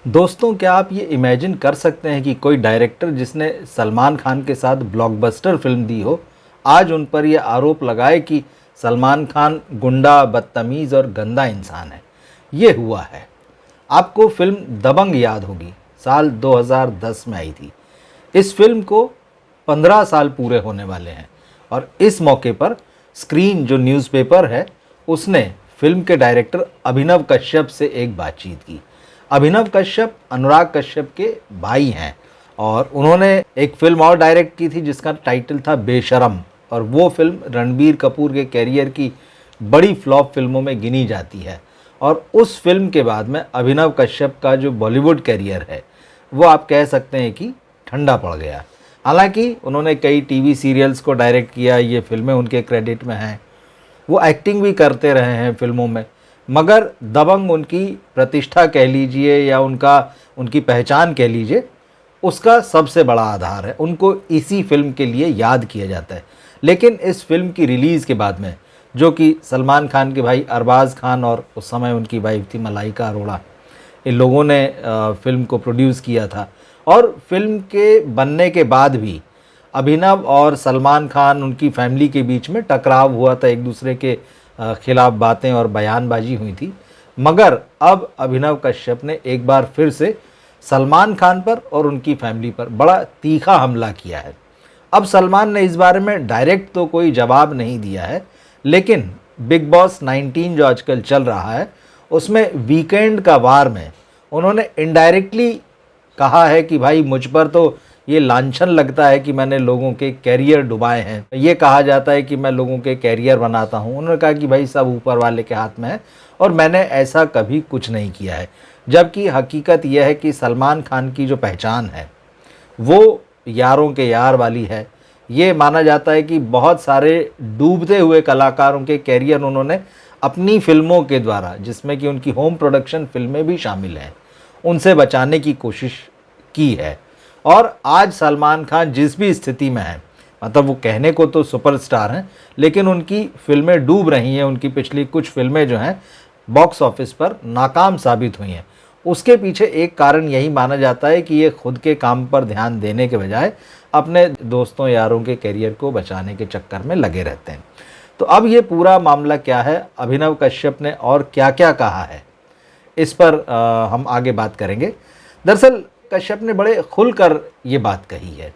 दोस्तों, क्या आप ये इमेजिन कर सकते हैं कि कोई डायरेक्टर जिसने सलमान खान के साथ ब्लॉकबस्टर फिल्म दी हो, आज उन पर यह आरोप लगाए कि सलमान खान गुंडा, बदतमीज़ और गंदा इंसान है। ये हुआ है। आपको फिल्म दबंग याद होगी, साल 2010 में आई थी। इस फिल्म को 15 साल पूरे होने वाले हैं और इस मौके पर स्क्रीन जो न्यूज़पेपर है, उसने फिल्म के डायरेक्टर अभिनव कश्यप से एक बातचीत की। अभिनव कश्यप अनुराग कश्यप के भाई हैं और उन्होंने एक फिल्म और डायरेक्ट की थी जिसका टाइटल था बेशरम, और वो फिल्म रणबीर कपूर के कैरियर की बड़ी फ्लॉप फिल्मों में गिनी जाती है। और उस फिल्म के बाद में अभिनव कश्यप का जो बॉलीवुड कैरियर है वो आप कह सकते हैं कि ठंडा पड़ गया। हालांकि उन्होंने कई टीवी सीरियल्स को डायरेक्ट किया, ये फिल्में उनके क्रेडिट में हैं, वो एक्टिंग भी करते रहे हैं फिल्मों में, मगर दबंग उनकी प्रतिष्ठा कह लीजिए या उनकी पहचान कह लीजिए, उसका सबसे बड़ा आधार है। उनको इसी फिल्म के लिए याद किया जाता है। लेकिन इस फिल्म की रिलीज़ के बाद में, जो कि सलमान खान के भाई अरबाज़ खान और उस समय उनकी वाइफ थी मलाइका अरोड़ा, इन लोगों ने फिल्म को प्रोड्यूस किया था। और फिल्म के बनने के बाद भी अभिनव और सलमान खान, उनकी फैमिली के बीच में टकराव हुआ था, एक दूसरे के खिलाफ बातें और बयानबाजी हुई थी। मगर अब अभिनव कश्यप ने एक बार फिर से सलमान खान पर और उनकी फैमिली पर बड़ा तीखा हमला किया है। अब सलमान ने इस बारे में डायरेक्ट तो कोई जवाब नहीं दिया है, लेकिन बिग बॉस 19 जो आजकल चल रहा है, उसमें वीकेंड का वार में उन्होंने इनडायरेक्टली कहा है कि भाई मुझ पर तो ये लांछन लगता है कि मैंने लोगों के कैरियर डुबाए हैं। ये कहा जाता है कि मैं लोगों के कैरियर बनाता हूँ। उन्होंने कहा कि भाई सब ऊपर वाले के हाथ में है और मैंने ऐसा कभी कुछ नहीं किया है। जबकि हकीकत यह है कि सलमान खान की जो पहचान है वो यारों के यार वाली है। ये माना जाता है कि बहुत सारे डूबते हुए कलाकारों के कैरियर उन्होंने अपनी फिल्मों के द्वारा, जिसमें कि उनकी होम प्रोडक्शन फिल्में भी शामिल हैं, उनसे बचाने की कोशिश की है। और आज सलमान खान जिस भी स्थिति में है, मतलब वो कहने को तो सुपरस्टार हैं, लेकिन उनकी फिल्में डूब रही हैं। उनकी पिछली कुछ फिल्में जो हैं बॉक्स ऑफिस पर नाकाम साबित हुई हैं। उसके पीछे एक कारण यही माना जाता है कि ये खुद के काम पर ध्यान देने के बजाय अपने दोस्तों यारों के करियर को बचाने के चक्कर में लगे रहते हैं। तो अब ये पूरा मामला क्या है, अभिनव कश्यप ने और क्या क्या कहा है, इस पर हम आगे बात करेंगे। दरअसल कश्यप ने बड़े खुलकर ये बात कही है।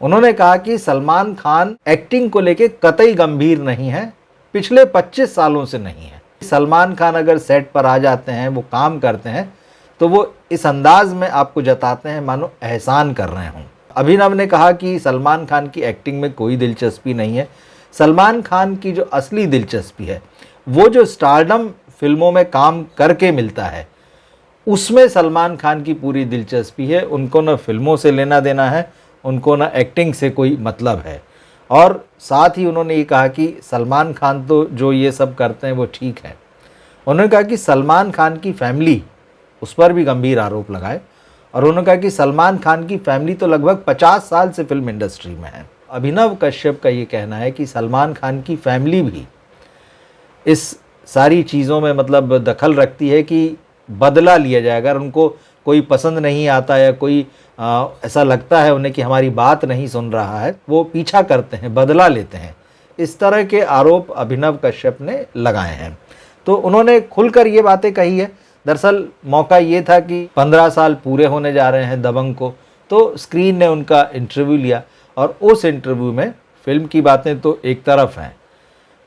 उन्होंने कहा कि सलमान खान एक्टिंग को लेके कतई गंभीर नहीं है, पिछले 25 सालों से नहीं है। सलमान खान अगर सेट पर आ जाते हैं, वो काम करते हैं, तो वो इस अंदाज में आपको जताते हैं मानो एहसान कर रहे हों। अभिनव ने कहा कि सलमान खान की एक्टिंग में कोई दिलचस्पी नहीं है। सलमान खान की जो असली दिलचस्पी है वो जो स्टारडम फिल्मों में काम करके मिलता है, उसमें सलमान खान की पूरी दिलचस्पी है। उनको ना फिल्मों से लेना देना है, उनको ना एक्टिंग से कोई मतलब है। और साथ ही उन्होंने ये कहा कि सलमान खान तो जो ये सब करते हैं वो ठीक है। उन्होंने कहा कि सलमान खान की फैमिली, उस पर भी गंभीर आरोप लगाए, और उन्होंने कहा कि सलमान खान की फैमिली तो लगभग 50 साल से फिल्म इंडस्ट्री में है। अभिनव कश्यप का ये कहना है कि सलमान खान की फैमिली भी इस सारी चीज़ों में मतलब दखल रखती है कि बदला लिया जाए। अगर उनको कोई पसंद नहीं आता या कोई ऐसा लगता है उन्हें कि हमारी बात नहीं सुन रहा है, वो पीछा करते हैं, बदला लेते हैं। इस तरह के आरोप अभिनव कश्यप ने लगाए हैं। तो उन्होंने खुलकर ये बातें कही है। दरअसल मौका ये था कि 15 साल पूरे होने जा रहे हैं दबंग को, तो स्क्रीन ने उनका इंटरव्यू लिया और उस इंटरव्यू में फिल्म की बातें तो एक तरफ हैं,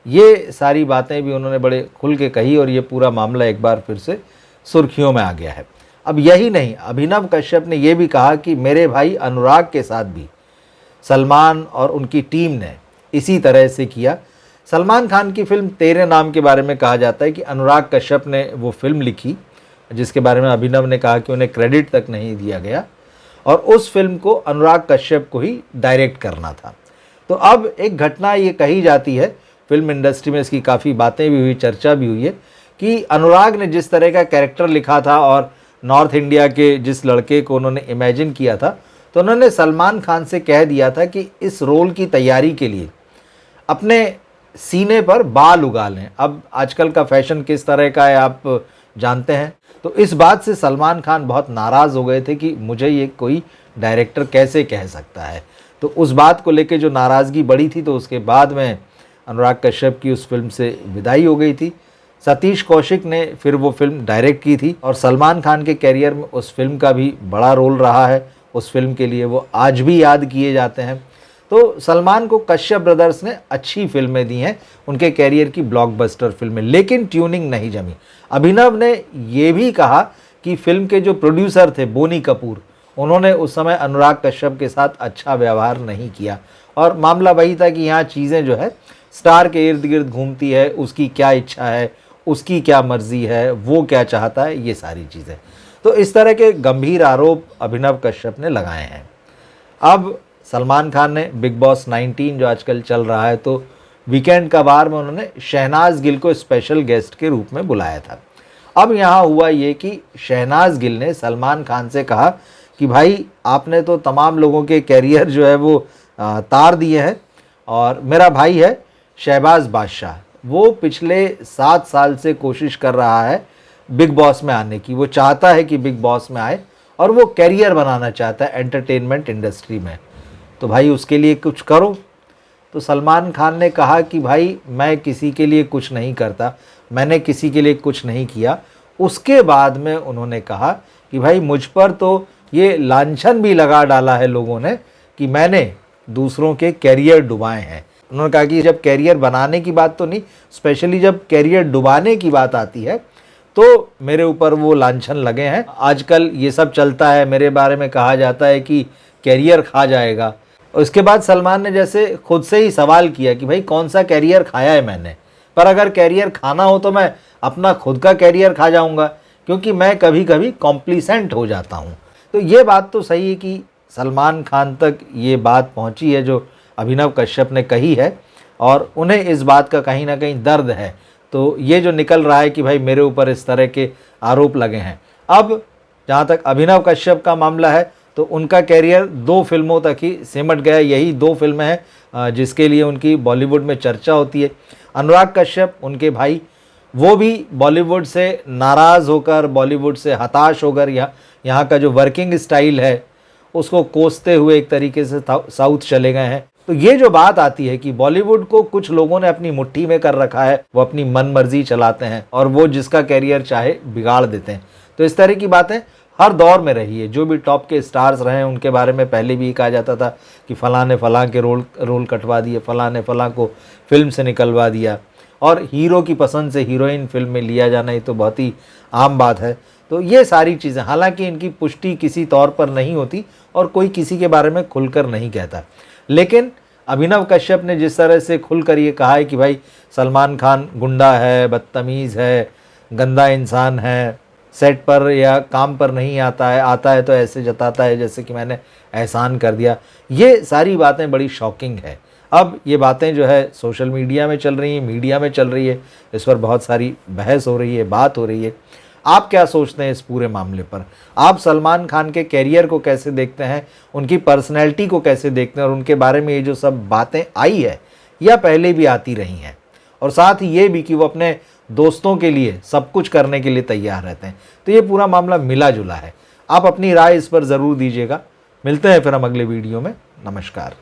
ये सारी बातें भी उन्होंने बड़े खुल के कही और ये पूरा मामला एक बार फिर से सुर्खियों में आ गया है। अब यही नहीं, अभिनव कश्यप ने यह भी कहा कि मेरे भाई अनुराग के साथ भी सलमान और उनकी टीम ने इसी तरह से किया। सलमान खान की फिल्म तेरे नाम के बारे में कहा जाता है कि अनुराग कश्यप ने वो फिल्म लिखी, जिसके बारे में अभिनव ने कहा कि उन्हें क्रेडिट तक नहीं दिया गया, और उस फिल्म को अनुराग कश्यप को ही डायरेक्ट करना था। तो अब एक घटना ये कही जाती है, फिल्म इंडस्ट्री में इसकी काफ़ी बातें भी हुई, चर्चा भी हुई है कि अनुराग ने जिस तरह का कैरेक्टर लिखा था और नॉर्थ इंडिया के जिस लड़के को उन्होंने इमेजिन किया था, तो उन्होंने सलमान खान से कह दिया था कि इस रोल की तैयारी के लिए अपने सीने पर बाल उगा लें। अब आजकल का फैशन किस तरह का है आप जानते हैं। तो इस बात से सलमान खान बहुत नाराज़ हो गए थे कि मुझे ये कोई डायरेक्टर कैसे कह सकता है। तो उस बात को लेके जो नाराज़गी बढ़ी थी, तो उसके बाद में अनुराग कश्यप की उस फिल्म से विदाई हो गई थी। सतीश कौशिक ने फिर वो फिल्म डायरेक्ट की थी और सलमान खान के कैरियर में उस फिल्म का भी बड़ा रोल रहा है। उस फिल्म के लिए वो आज भी याद किए जाते हैं। तो सलमान को कश्यप ब्रदर्स ने अच्छी फिल्में दी हैं, उनके कैरियर की ब्लॉकबस्टर फिल्में, लेकिन ट्यूनिंग नहीं जमी। अभिनव ने ये भी कहा कि फिल्म के जो प्रोड्यूसर थे बोनी कपूर, उन्होंने उस समय अनुराग कश्यप के साथ अच्छा व्यवहार नहीं किया और मामला वही था कि यहाँ चीज़ें जो है स्टार के इर्द गिर्द घूमती है, उसकी क्या इच्छा है, उसकी क्या मर्जी है, वो क्या चाहता है, ये सारी चीज़ें। तो इस तरह के गंभीर आरोप अभिनव कश्यप ने लगाए हैं। अब सलमान खान ने बिग बॉस 19 जो आजकल चल रहा है, तो वीकेंड का बार में उन्होंने शहनाज गिल को स्पेशल गेस्ट के रूप में बुलाया था। अब यहाँ हुआ ये कि शहनाज गिल ने सलमान खान से कहा कि भाई आपने तो तमाम लोगों के कैरियर जो है वो तार दिए हैं, और मेरा भाई है शहबाज बादशाह, वो पिछले 7 साल से कोशिश कर रहा है बिग बॉस में आने की। वो चाहता है कि बिग बॉस में आए और वो कैरियर बनाना चाहता है एंटरटेनमेंट इंडस्ट्री में, तो भाई उसके लिए कुछ करो। तो सलमान खान ने कहा कि भाई मैं किसी के लिए कुछ नहीं करता, मैंने किसी के लिए कुछ नहीं किया। उसके बाद में उन्होंने कहा कि भाई मुझ पर तो ये लांछन भी लगा डाला है लोगों ने कि मैंने दूसरों के कैरियर डुबाए हैं। उन्होंने कहा कि जब कैरियर बनाने की बात तो नहीं, स्पेशली जब कैरियर डुबाने की बात आती है तो मेरे ऊपर वो लांछन लगे हैं। आजकल ये सब चलता है, मेरे बारे में कहा जाता है कि कैरियर खा जाएगा। उसके बाद सलमान ने जैसे खुद से ही सवाल किया कि भाई कौन सा कैरियर खाया है मैंने, पर अगर कैरियर खाना हो तो मैं अपना खुद का कैरियर खा जाऊंगा, क्योंकि मैं कभी कभी कॉम्प्लीसेंट हो जाता हूं। तो ये बात तो सही है कि सलमान खान तक ये बात पहुंची है जो अभिनव कश्यप ने कही है, और उन्हें इस बात का कहीं ना कहीं दर्द है। तो ये जो निकल रहा है कि भाई मेरे ऊपर इस तरह के आरोप लगे हैं। अब जहाँ तक अभिनव कश्यप का मामला है, तो उनका कैरियर 2 फिल्मों तक ही सिमट गया। यही 2 फिल्में हैं जिसके लिए उनकी बॉलीवुड में चर्चा होती है। अनुराग कश्यप, उनके भाई, वो भी बॉलीवुड से नाराज़ होकर, बॉलीवुड से हताश होकर यहाँ का जो वर्किंग स्टाइल है उसको कोसते हुए एक तरीके से साउथ चले गए हैं। तो ये जो बात आती है कि बॉलीवुड को कुछ लोगों ने अपनी मुट्ठी में कर रखा है, वो अपनी मन मर्जी चलाते हैं और वो जिसका कैरियर चाहे बिगाड़ देते हैं। तो इस तरह की बातें हर दौर में रही है। जो भी टॉप के स्टार्स रहे हैं उनके बारे में पहले भी कहा जाता था कि फ़लाँ ने फ़लाँ के रोल कटवा दिए, फ़लाँ ने फ़लाँ को फिल्म से निकलवा दिया, और हीरो की पसंद से हीरोइन फिल्म में लिया जाना ये तो बहुत ही आम बात है। तो ये सारी चीज़ें, हालांकि इनकी पुष्टि किसी तौर पर नहीं होती और कोई किसी के बारे में खुलकर नहीं कहता, लेकिन अभिनव कश्यप ने जिस तरह से खुलकर ये कहा है कि भाई सलमान खान गुंडा है, बदतमीज़ है, गंदा इंसान है, सेट पर या काम पर नहीं आता है तो ऐसे जताता है जैसे कि मैंने एहसान कर दिया। ये सारी बातें बड़ी शॉकिंग है। अब ये बातें जो है सोशल मीडिया में चल रही हैं, मीडिया में चल रही है, इस पर बहुत सारी बहस हो रही है, बात हो रही है। आप क्या सोचते हैं इस पूरे मामले पर? आप सलमान खान के कैरियर को कैसे देखते हैं, उनकी पर्सनैलिटी को कैसे देखते हैं, और उनके बारे में ये जो सब बातें आई है या पहले भी आती रही हैं, और साथ ही ये भी कि वो अपने दोस्तों के लिए सब कुछ करने के लिए तैयार रहते हैं। तो ये पूरा मामला मिला जुला है। आप अपनी राय इस पर ज़रूर दीजिएगा। मिलते हैं फिर हम अगले वीडियो में। नमस्कार।